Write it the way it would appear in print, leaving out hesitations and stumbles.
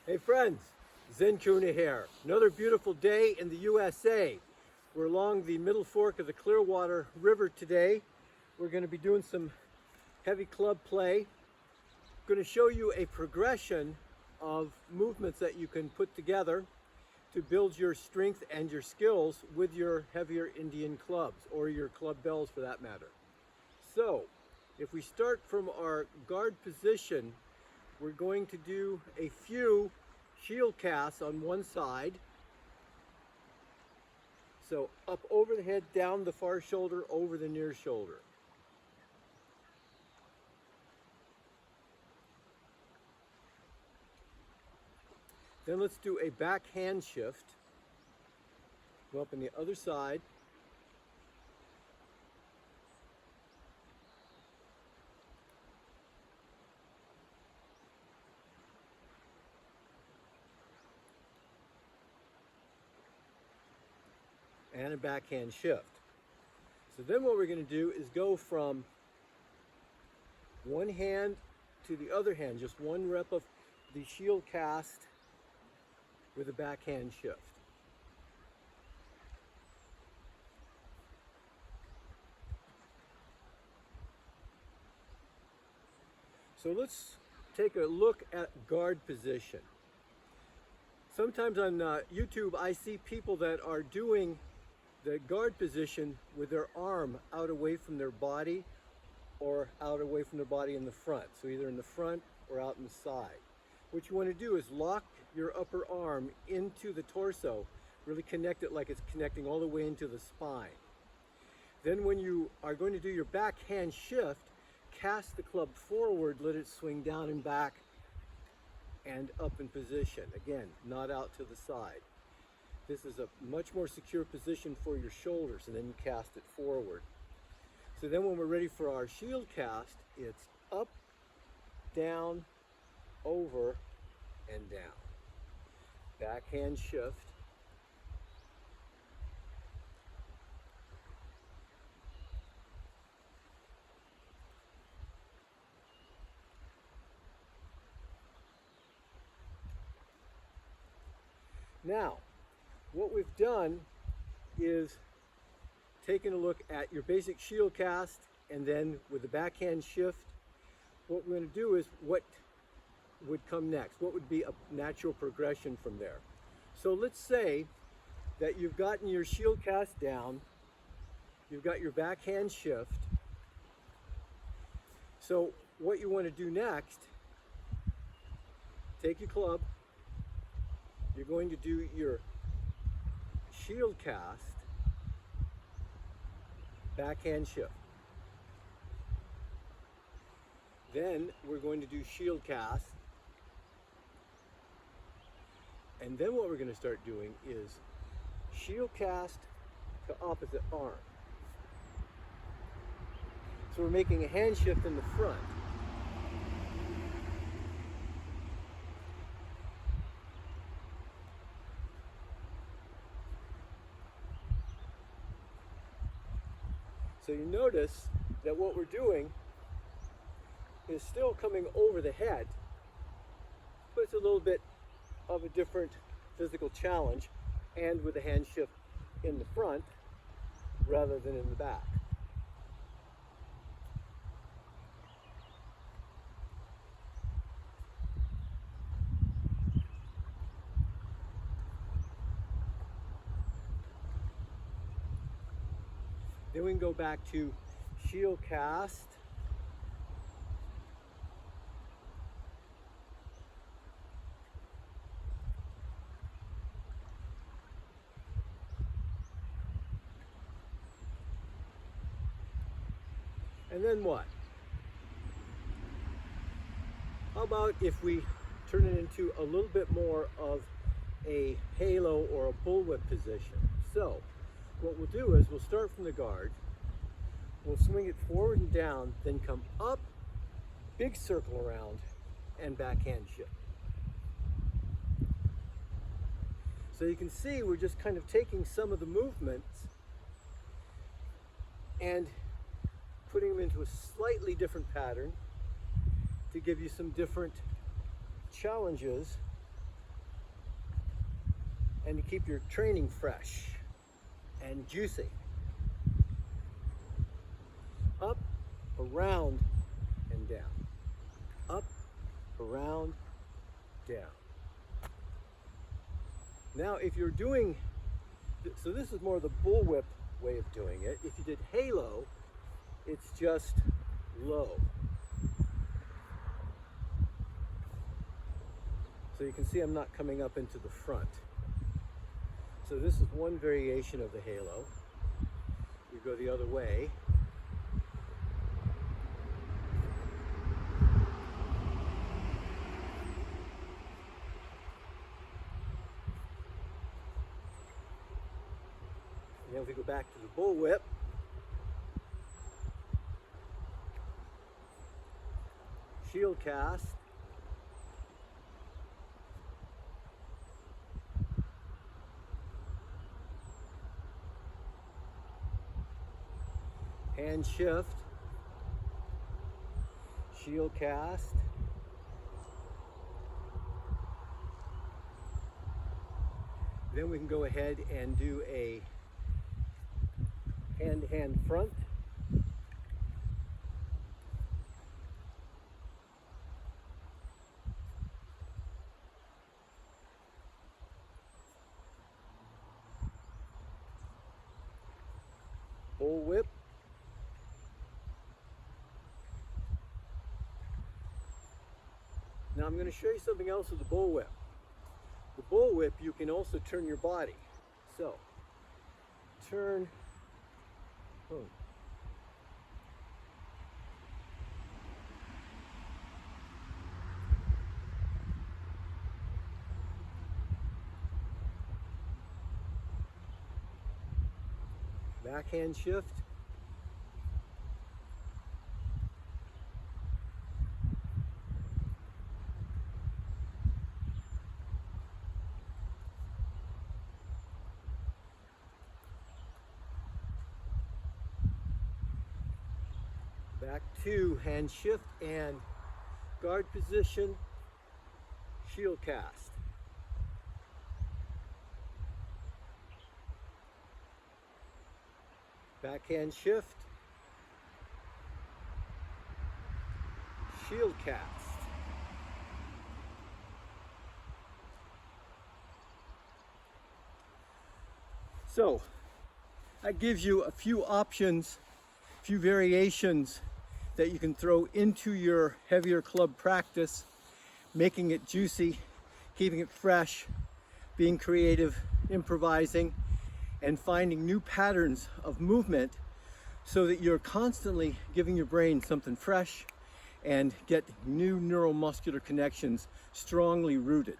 Hey friends, ZenKahuna here. Another beautiful day in the USA. We're along the middle fork of the Clearwater River today. We're going to be doing some heavy club play. I'm going to show you a progression of movements that you can put together to build your strength and your skills with your heavier Indian clubs, or your club bells for that matter. So, if we start from our guard position, we're going to do a few shield casts on one side. So up over the head, down the far shoulder, over the near shoulder. Then let's do a back hand shift. Go up on the other side. And a backhand shift. So then what we're going to do is go from one hand to the other hand, just one rep of the shield cast with a backhand shift. So let's take a look at guard position. Sometimes on YouTube I see people that are doing the guard position with their arm out away from their body, or out away from their body in the front. So either in the front or out in the side. What you want to do is lock your upper arm into the torso, really connect it like it's connecting all the way into the spine. Then when you are going to do your backhand shift, cast the club forward, let it swing down and back and up in position. Again, not out to the side. This is a much more secure position for your shoulders, and then you cast it forward. So then when we're ready for our shield cast, it's up, down, over, and down. Backhand shift. Now, what we've done is taken a look at your basic shield cast, and then with the backhand shift, what we're going to do is what would come next. What would be a natural progression from there? So let's say that you've gotten your shield cast down, you've got your backhand shift. So what you want to do next, take your club, you're going to do your shield cast, backhand shift. Then we're going to do shield cast. And then what we're going to start doing is shield cast to opposite arm. So we're making a hand shift in the front. So you notice that what we're doing is still coming over the head, but it's a little bit of a different physical challenge, and with a hand shift in the front rather than in the back. Then we can go back to shield cast. And then what? How about if we turn it into a little bit more of a halo or a bullwhip position? So what we'll do is we'll start from the guard, we'll swing it forward and down, then come up, big circle around, and backhand shift. So you can see we're just kind of taking some of the movements and putting them into a slightly different pattern to give you some different challenges and to keep your training fresh and juicy. Up, around, and down. Up, around, down. Now if you're doing, so this is more the bullwhip way of doing it. If you did halo, it's just low. So you can see I'm not coming up into the front. So this is one variation of the halo. We go the other way. And then we go back to the bullwhip. Shield cast. Hand shift, shield cast, then we can go ahead and do a hand-to-hand front, bullwhip, now I'm going to show you something else with the bullwhip. The bullwhip, you can also turn your body. So, turn, boom. Backhand shift. Back to hand shift and guard position, shield cast. Backhand shift, shield cast. So that gives you a few options, a few variations that you can throw into your heavier club practice, making it juicy, keeping it fresh, being creative, improvising, and finding new patterns of movement so that you're constantly giving your brain something fresh and get new neuromuscular connections strongly rooted.